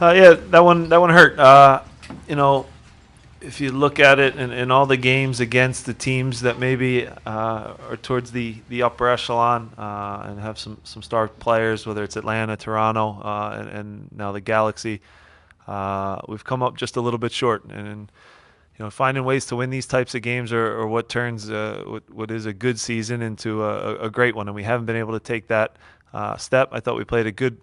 Yeah, that one hurt. You know, if you look at it in all the games against the teams that maybe are towards the upper echelon and have some star players, whether it's Atlanta, Toronto, and now the Galaxy, we've come up just a little bit short. And finding ways to win these types of games or what turns what is a good season into a great one, and we haven't been able to take that step. I thought we played a good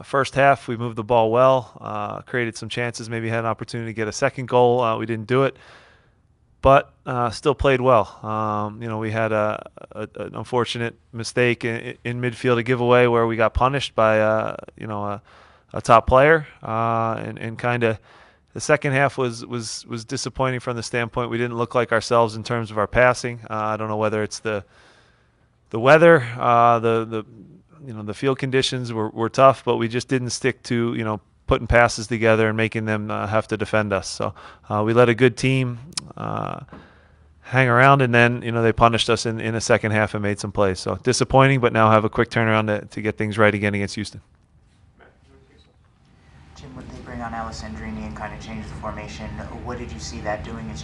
first half. We moved the ball well, created some chances, maybe had an opportunity to get a second goal. We didn't do it, but still played well. We had an unfortunate mistake in midfield, a giveaway where we got punished by a top player, and kind of the second half was disappointing from the standpoint we didn't look like ourselves in terms of our passing. I don't know whether it's the weather, the field conditions were tough, but we just didn't stick to putting passes together and making them have to defend us. So we let a good team hang around, and then they punished us in the second half and made some plays. So disappointing, but now have a quick turnaround to get things right again against Houston. Jim, when they bring on Alessandrini and kind of change the formation, what did you see that doing as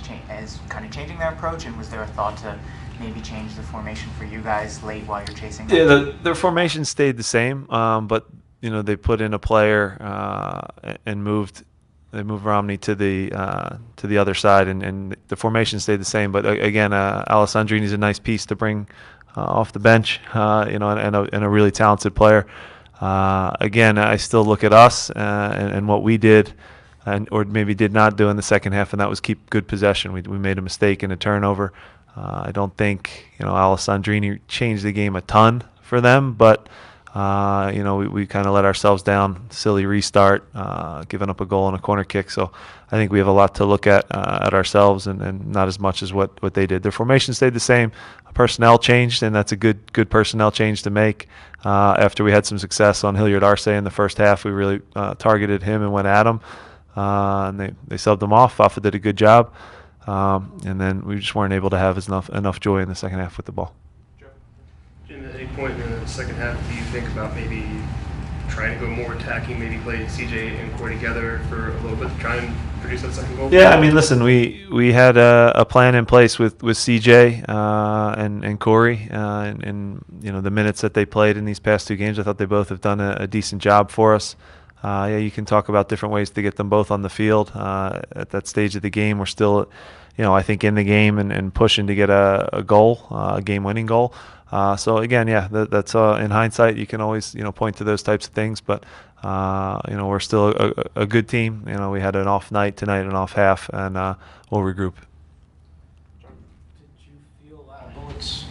kind of changing their approach, and was there a thought to maybe change the formation for you guys late while you're chasing them? Yeah, their formation stayed the same, but they put in a player and moved. They moved Romney to the other side, and the formation stayed the same. But again, Alessandrini is a nice piece to bring off the bench, and a really talented player. Again, I still look at us and what we did, or maybe did not do in the second half, and that was keep good possession. We made a mistake in a turnover. I don't think Alessandrini changed the game a ton for them, but we kind of let ourselves down. Silly restart, giving up a goal on a corner kick. So I think we have a lot to look at ourselves, and not as much as what they did. Their formation stayed the same. Personnel changed, and that's a good personnel change to make. After we had some success on Hilliard Arce in the first half, we really targeted him and went at him. And they subbed him off. Fafa did a good job. And then we just weren't able to have enough joy in the second half with the ball. Jim, at any point in the second half, do you think about maybe trying to go more attacking, maybe play CJ and Corey together for a little bit to try and produce that second goal? Yeah, I mean, listen, we had a plan in place with CJ and Corey, and the minutes that they played in these past two games, I thought they both have done a decent job for us. You can talk about different ways to get them both on the field. At that stage of the game, we're still, I think in the game and pushing to get a goal, a game-winning goal. So again, that's in hindsight, you can always, point to those types of things, but we're still a good team. We had an off night tonight, an off half, and we'll regroup. Did you feel out of bullets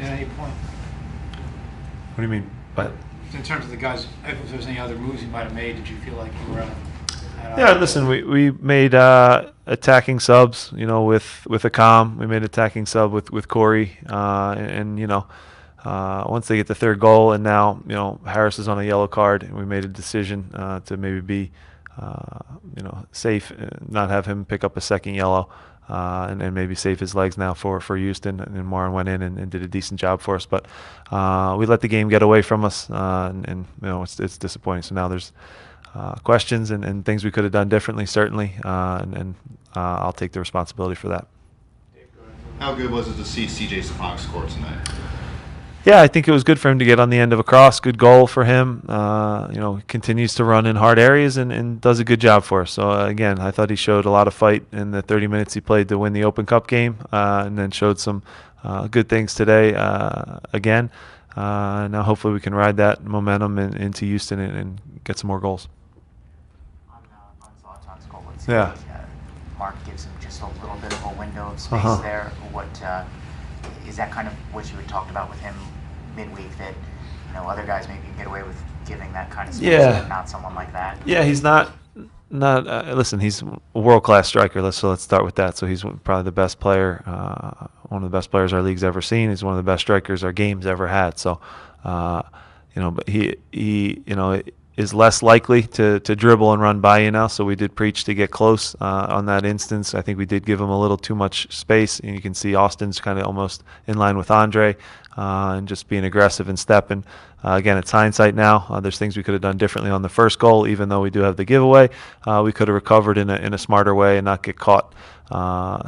at any point? What do you mean? But In terms of the guys, if there was any other moves you might have made, did you feel like you were Yeah, listen, we made attacking subs, with a calm. We made attacking sub with Corey, and once they get the third goal, and now Harris is on a yellow card, and we made a decision to maybe be safe, not have him pick up a second yellow, and maybe save his legs now for Houston. And Moran went in and did a decent job for us, but we let the game get away from us, and it's disappointing. So now there's questions and things we could have done differently, certainly, and I'll take the responsibility for that. How good was it to see CJ Stepanek score tonight? Yeah, I think it was good for him to get on the end of a cross. Good goal for him. Continues to run in hard areas and does a good job for us. So, again, I thought he showed a lot of fight in the 30 minutes he played to win the Open Cup game, and then showed some good things today again. Now hopefully we can ride that momentum into Houston and get some more goals. On thoughts on Skolwitz, Yeah. Mark gives him just a little bit of a window of space there. What is that kind of what you had talked about with him midweek, that other guys maybe can get away with giving that kind of space, but not someone like that? Yeah, he's not. Listen, he's a world-class striker. Let's start with that. So he's probably the best player, one of the best players our league's ever seen. He's one of the best strikers our game's ever had. So, but he is less likely to dribble and run by you now. So we did preach to get close on that instance. I think we did give him a little too much space, and you can see Austin's kind of almost in line with Andre and just being aggressive and stepping. Again, it's hindsight now. There's things we could have done differently on the first goal, even though we do have the giveaway. We could have recovered in a smarter way and not get caught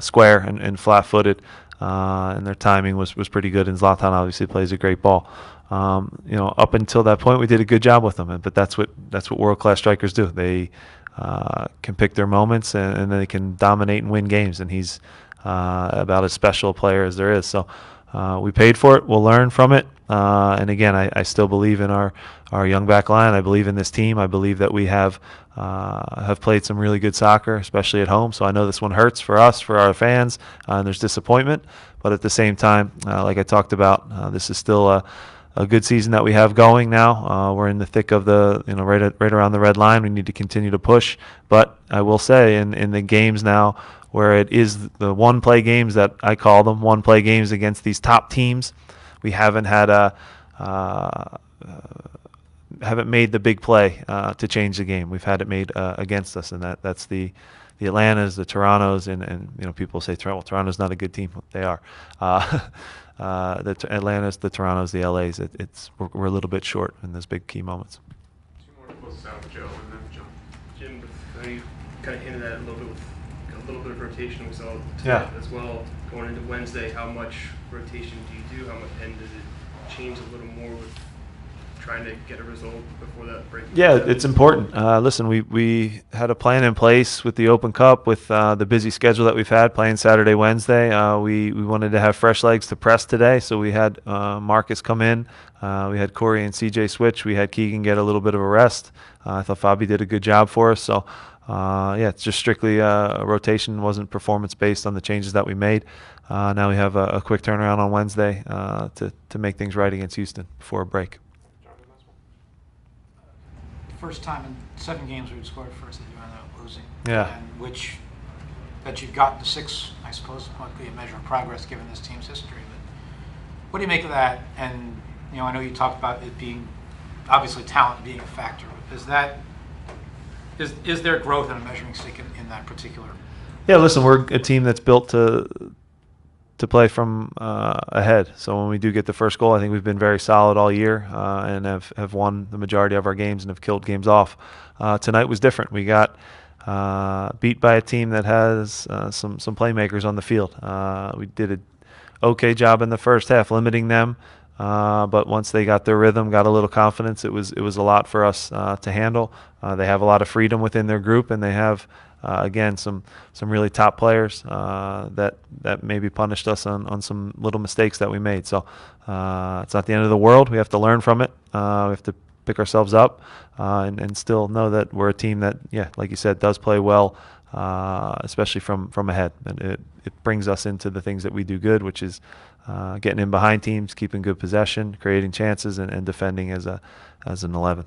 square and flat-footed. And their timing was pretty good, and Zlatan obviously plays a great ball. Up until that point, we did a good job with them, but that's what world-class strikers do. They can pick their moments, and they can dominate and win games, and he's about as special a player as there is. So we paid for it. We'll learn from it. And again, I still believe in our young back line. I believe in this team. I believe that we have played some really good soccer, especially at home. So I know this one hurts for us, for our fans, and there's disappointment. But at the same time, like I talked about, this is still a good season that we have going now. We're in the thick of the, right around the red line. We need to continue to push. But I will say, in the games now where it is the one-play games that I call them, one-play games against these top teams, we haven't had haven't made the big play to change the game. We've had it made against us, and that's the Atlantas, the Torontos, and people say Toronto's not a good team. They are. The Atlantas, the Torontos, the LAs. We're a little bit short in those big key moments. Two more close out, Joe, and then John. Jim, you kind of hinted at a little bit with a little bit of rotation we saw tonight as well. Going into Wednesday, how much rotation do you do? And does it change a little more with trying to get a result before that break? Yeah, it's important. Listen, we had a plan in place with the Open Cup, with the busy schedule that we've had, playing Saturday, Wednesday. We wanted to have fresh legs to press today, so we had Marcus come in. We had Corey and CJ switch. We had Keegan get a little bit of a rest. I thought Fabi did a good job for us. So, it's just strictly a rotation. Wasn't performance-based on the changes that we made. Now we have a quick turnaround on Wednesday to make things right against Houston before a break. First time in 7 games we've scored first that you ended up losing. Yeah. And that you've gotten to 6, I suppose, might be a measure of progress given this team's history. But what do you make of that? And I know you talked about it being obviously talent being a factor. Is there growth in a measuring stick in that particular? Yeah, listen, we're a team that's built to play from ahead. So when we do get the first goal, I think we've been very solid all year and have won the majority of our games and have killed games off. Tonight was different. We got beat by a team that has some playmakers on the field. We did an okay job in the first half limiting them, but once they got their rhythm, got a little confidence, it was a lot for us to handle. They have a lot of freedom within their group, and they have again some really top players that maybe punished us on some little mistakes that we made. So it's not the end of the world. We have to learn from it. We have to pick ourselves up and still know that we're a team that, like you said, does play well, especially from ahead. And it brings us into the things that we do good, which is getting in behind teams, keeping good possession, creating chances, and defending as an 11.